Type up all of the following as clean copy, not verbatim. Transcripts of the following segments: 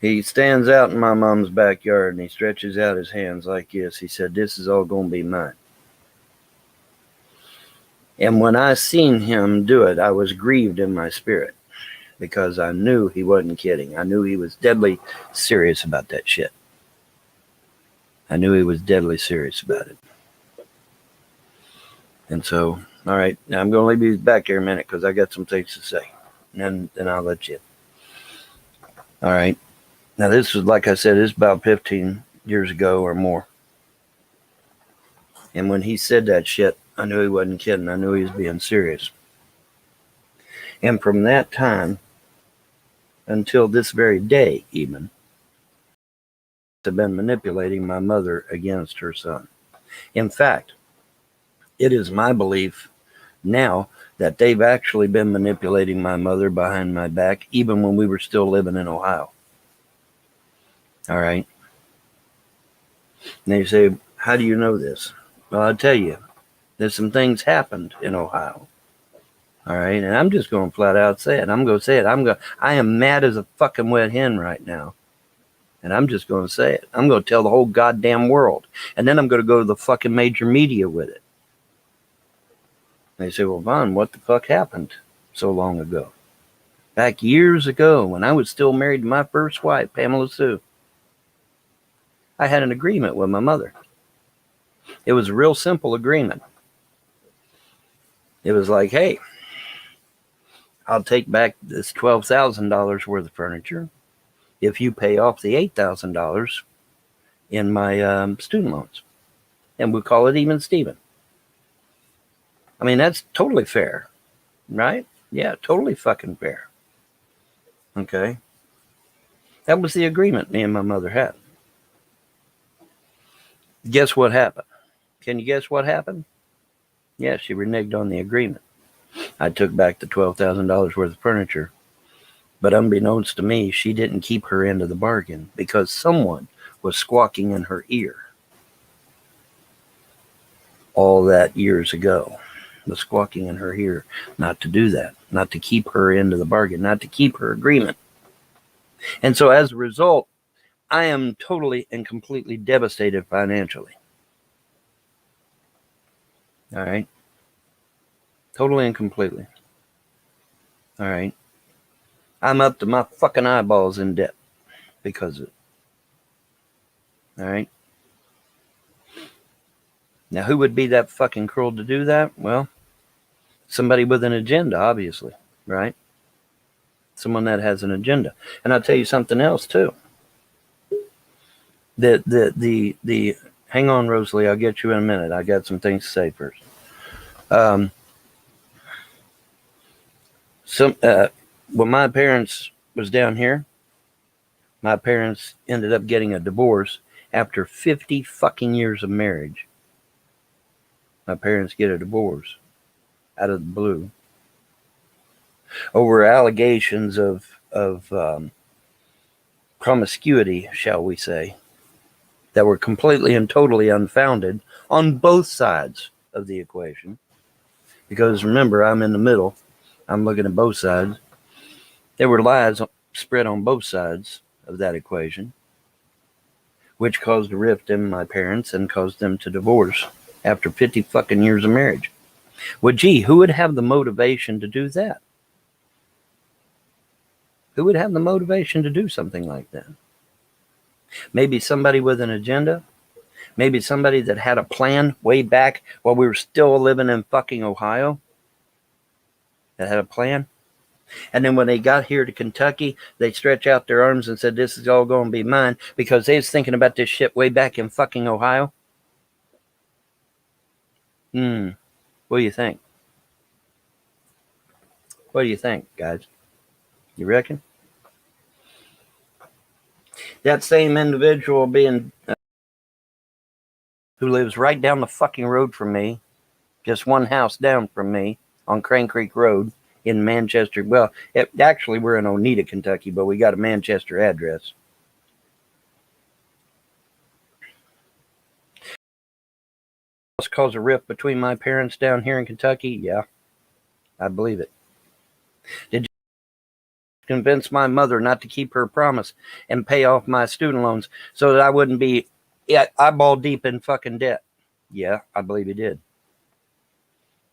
He stands out in my mom's backyard and he stretches out his hands like this. He said, "This is all going to be mine." And when I seen him do it, I was grieved in my spirit because I knew he wasn't kidding. I knew he was deadly serious about that shit. I knew he was deadly serious about it. And so, all right, now I'm going to leave you back here a minute because I got some things to say. And then I'll let you. All right. Now, this was, like I said, this is about 15 years ago or more. And when he said that shit, I knew he wasn't kidding. I knew he was being serious. And from that time until this very day, even, have been manipulating my mother against her son. In fact, it is my belief now that they've actually been manipulating my mother behind my back, even when we were still living in Ohio. All right. And they say, "How do you know this?" Well, I'll tell you, there's some things happened in Ohio. All right. And I'm just going to flat out say it. I'm going to say it. I am mad as a fucking wet hen right now. And I'm just going to say it. I'm going to tell the whole goddamn world. And then I'm going to go to the fucking major media with it. They say, "Well, Vaughn, what the fuck happened so long ago?" Back years ago, when I was still married to my first wife, Pamela Sue, I had an agreement with my mother. It was a real simple agreement. It was like, "Hey, I'll take back this $12,000 worth of furniture if you pay off the $8,000 in my student loans." And we call it even Steven. I mean, that's totally fair, right? Yeah, totally fucking fair. Okay. That was the agreement me and my mother had. Guess what happened? Can you guess what happened? Yeah, she reneged on the agreement. I took back the $12,000 worth of furniture. But unbeknownst to me, she didn't keep her end of the bargain because someone was squawking in her ear all that years ago. Was squawking in her ear not to do that, not to keep her end of the bargain, not to keep her agreement. And so as a result, I am totally and completely devastated financially. All right. Totally and completely. All right. I'm up to my fucking eyeballs in debt because of it. All right. Now, who would be that fucking cruel to do that? Well, somebody with an agenda, obviously, right? Someone that has an agenda. And I'll tell you something else too. The hang on, Rosalie, I'll get you in a minute. I got some things to say first. When my parents was down here, my parents ended up getting a divorce after 50 fucking years of marriage. My parents get a divorce out of the blue over allegations of promiscuity, shall we say, that were completely and totally unfounded on both sides of the equation. Because remember, I'm in the middle. I'm looking at both sides. There were lies spread on both sides of that equation, which caused a rift in my parents and caused them to divorce after 50 fucking years of marriage. Well, gee, who would have the motivation to do that? Who would have the motivation to do something like that? Maybe somebody with an agenda. Maybe somebody that had a plan way back while we were still living in fucking Ohio. That had a plan. And then when they got here to Kentucky, they stretched out their arms and said, "This is all going to be mine," because they was thinking about this shit way back in fucking Ohio. What do you think? What do you think, guys? You reckon? That same individual being who lives right down the fucking road from me, just one house down from me on Crane Creek Road in Manchester. Well, actually, we're in Oneida, Kentucky, but we got a Manchester address. Cause a rift between my parents down here in Kentucky? Yeah, I believe it. Did you convinced my mother not to keep her promise and pay off my student loans so that I wouldn't be eyeball deep in fucking debt. Yeah, I believe he did.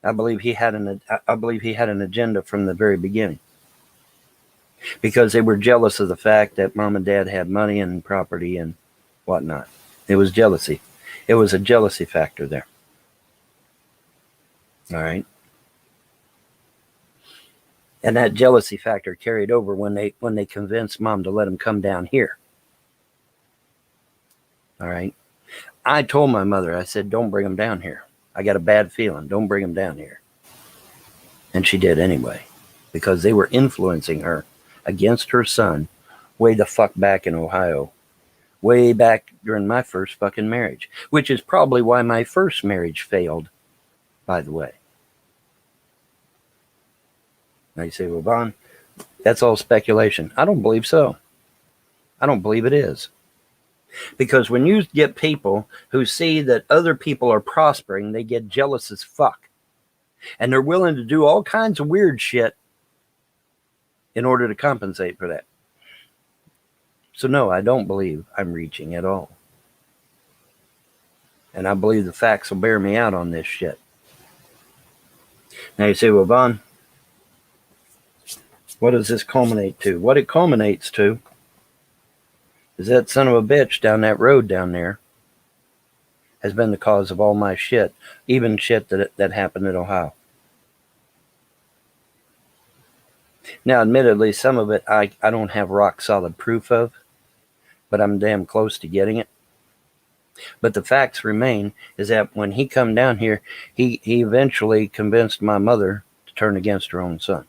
I believe he had an agenda from the very beginning, because they were jealous of the fact that mom and dad had money and property and whatnot. It was jealousy. It was a jealousy factor there. All right. And that jealousy factor carried over when they convinced mom to let him come down here. All right. I told my mother, I said, don't bring him down here. I got a bad feeling. Don't bring him down here. And she did anyway, because they were influencing her against her son way the fuck back in Ohio. Way back during my first fucking marriage, which is probably why my first marriage failed, by the way. Now you say, well, Vaughn, that's all speculation. I don't believe so. I don't believe it is. Because when you get people who see that other people are prospering, they get jealous as fuck. And they're willing to do all kinds of weird shit in order to compensate for that. So no, I don't believe I'm reaching at all. And I believe the facts will bear me out on this shit. Now you say, well, Vaughn, what does this culminate to? What it culminates to is that son of a bitch down that road down there has been the cause of all my shit, even shit that happened in Ohio. Now, admittedly, some of it I don't have rock solid proof of, but I'm damn close to getting it. But the facts remain is that when he come down here, he eventually convinced my mother to turn against her own son.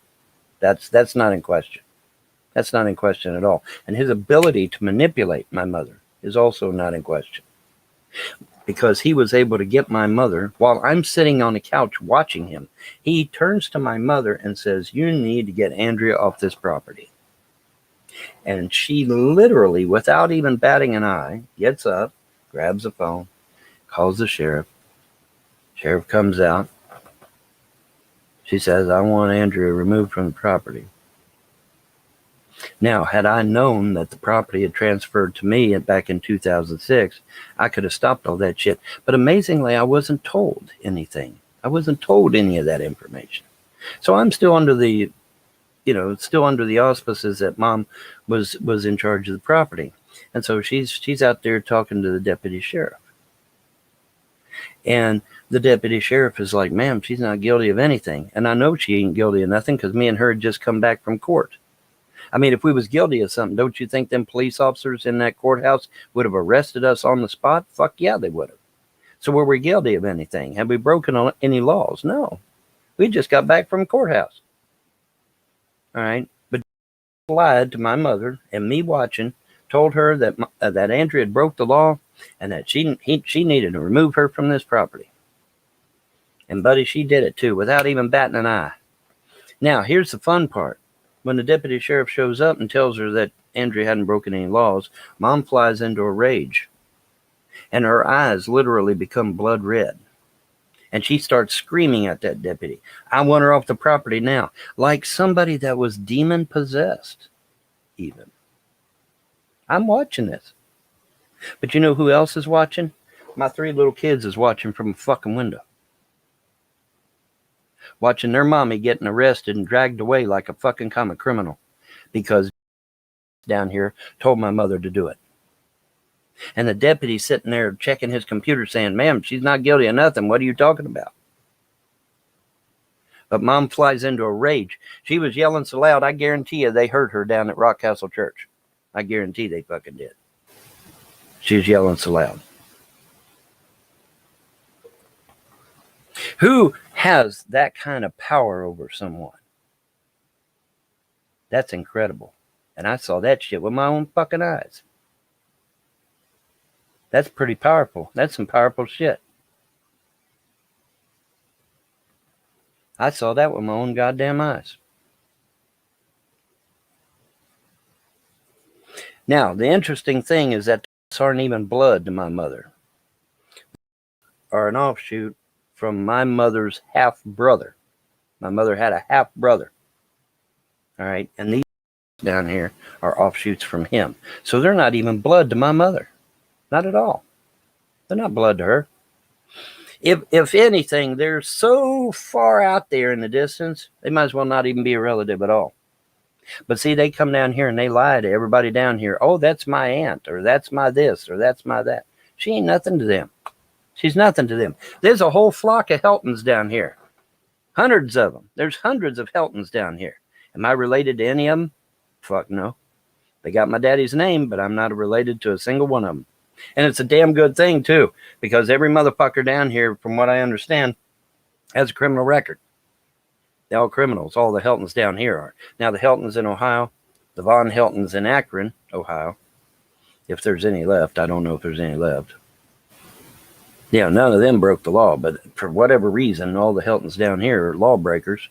That's not in question. That's not in question at all. And his ability to manipulate my mother is also not in question. Because he was able to get my mother, while I'm sitting on the couch watching him, he turns to my mother and says, you need to get Andrea off this property. And she literally, without even batting an eye, gets up, grabs the phone, calls the sheriff. Sheriff comes out. She says, I want Andrea removed from the property. Now, had I known that the property had transferred to me back in 2006, I could have stopped all that shit. But amazingly, I wasn't told anything. I wasn't told any of that information. So I'm still under the, still under the auspices that mom was in charge of the property. And so she's out there talking to the deputy sheriff. And the deputy sheriff is like, ma'am, she's not guilty of anything. And I know she ain't guilty of nothing because me and her had just come back from court. I mean, if we was guilty of something, don't you think them police officers in that courthouse would have arrested us on the spot? Fuck yeah, they would have. So were we guilty of anything? Have we broken any laws? No. We just got back from courthouse. All right. But lied to my mother and me watching, told her that that Andrea had broke the law and that she needed to remove her from this property. And buddy, she did it too, without even batting an eye. Now, here's the fun part. When the deputy sheriff shows up and tells her that Andrea hadn't broken any laws, mom flies into a rage. And her eyes literally become blood red. And she starts screaming at that deputy, I want her off the property now. Like somebody that was demon possessed, even. I'm watching this. But you know who else is watching? My 3 little kids is watching from a fucking window. Watching their mommy getting arrested and dragged away like a fucking common criminal because down here told my mother to do it. And the deputy sitting there checking his computer saying, ma'am, she's not guilty of nothing. What are you talking about? But mom flies into a rage. She was yelling so loud, I guarantee you they heard her down at Rock Castle Church. I guarantee they fucking did. She was yelling so loud. Who has that kind of power over someone? That's incredible. And I saw that shit with my own fucking eyes. That's pretty powerful. That's some powerful shit. I saw that with my own goddamn eyes. Now, the interesting thing is that these aren't even blood to my mother. Are an offshoot from my mother's half brother. My mother had a half brother. All right. And these down here are offshoots from him. So they're not even blood to my mother. Not at all. They're not blood to her. If anything, they're so far out there in the distance, they might as well not even be a relative at all. But see, they come down here and they lie to everybody down here. Oh, that's my aunt, or that's my this, or that's my that. She ain't nothing to them. She's nothing to them. There's a whole flock of Heltons down here. Hundreds of them. There's hundreds of Heltons down here. Am I related to any of them? Fuck no. They got my daddy's name, but I'm not related to a single one of them. And it's a damn good thing, too, because every motherfucker down here, from what I understand, has a criminal record. They're all criminals. All the Heltons down here are. Now, the Heltons in Ohio, the Von Heltons in Akron, Ohio, if there's any left. I don't know if there's any left. Yeah, none of them broke the law, but for whatever reason, all the Heltons down here are lawbreakers.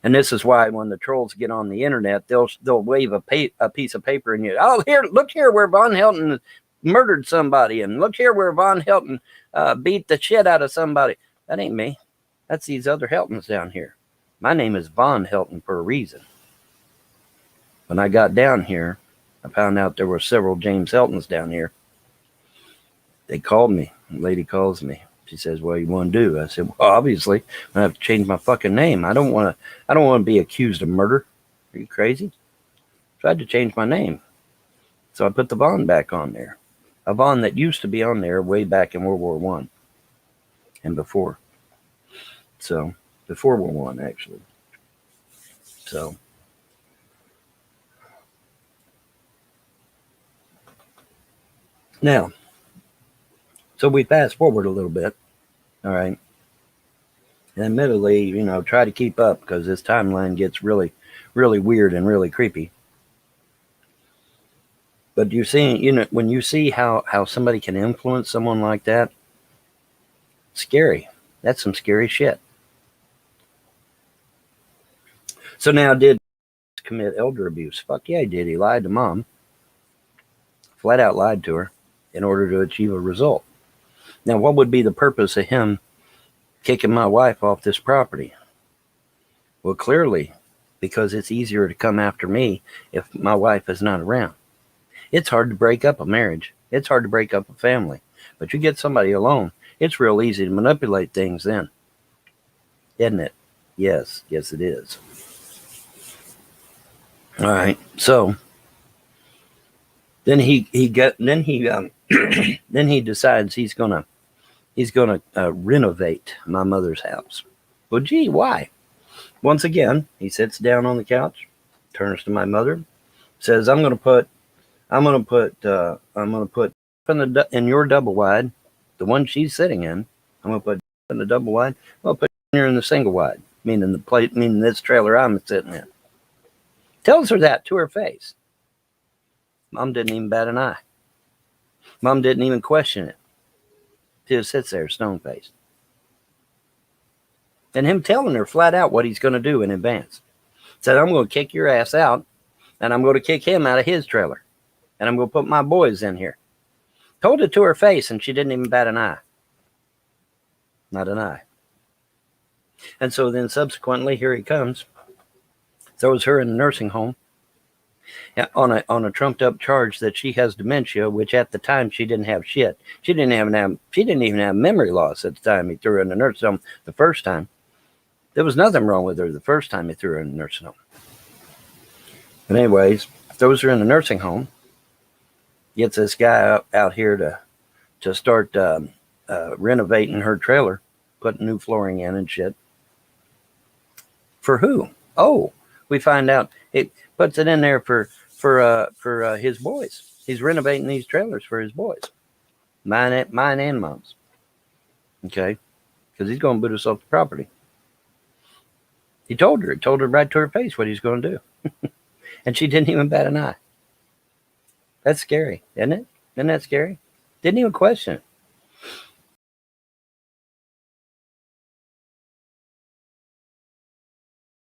And this is why when the trolls get on the internet, they'll wave a piece of paper and you, oh, here, look here where Von Helton murdered somebody, and look here where Von Helton beat the shit out of somebody. That ain't me. That's these other Heltons down here. My name is Von Helton for a reason. When I got down here, I found out there were several James Heltons down here. They called me. The lady calls me. She says, "What do you want to do?" I said, "Well, obviously, I have to change my fucking name. I don't want to be accused of murder. Are you crazy?" So I had to change my name. So I put the Von back on there. A Von that used to be on there way back in World War I and before. So, before World War I, actually. So, now, so we fast forward a little bit, all right? And admittedly, try to keep up because this timeline gets really, really weird and really creepy. But you see, when you see how somebody can influence someone like that, scary. That's some scary shit. So now, did he commit elder abuse? Fuck yeah, he did. He lied to mom. Flat out lied to her in order to achieve a result. Now, what would be the purpose of him kicking my wife off this property? Well, clearly, because it's easier to come after me if my wife is not around. It's hard to break up a marriage. It's hard to break up a family. But you get somebody alone, it's real easy to manipulate things then. Isn't it? Yes, it is. All right. So then he decides he's gonna renovate my mother's house. Well, gee, why? Once again, he sits down on the couch, turns to my mother, says, I'm gonna put in your double wide, the one she's sitting in. I'm gonna put in the double wide. I'm gonna put her in the single wide, meaning this trailer I'm sitting in. Tells her that to her face. Mom didn't even bat an eye. Mom didn't even question it. She just sits there stone-faced. And him telling her flat out what he's going to do in advance. Said, I'm going to kick your ass out, and I'm going to kick him out of his trailer. And I'm going to put my boys in here. Told it to her face, and she didn't even bat an eye. Not an eye. And so then subsequently, here he comes. Throws her in the nursing home on a trumped up charge that she has dementia, which at the time she didn't have shit. She didn't even have memory loss at the time he threw her in the nursing home the first time. There was nothing wrong with her the first time he threw her in the nursing home. But anyways, throws her in the nursing home. Gets this guy out here to start renovating her trailer, putting new flooring in and shit. For who? Oh, we find out it puts it in there for his boys. He's renovating these trailers for his boys, mine and mom's. Okay, because he's going to boot us off the property. He told her right to her face what he's going to do, and she didn't even bat an eye. That's scary, isn't it? Isn't that scary? Didn't even question it.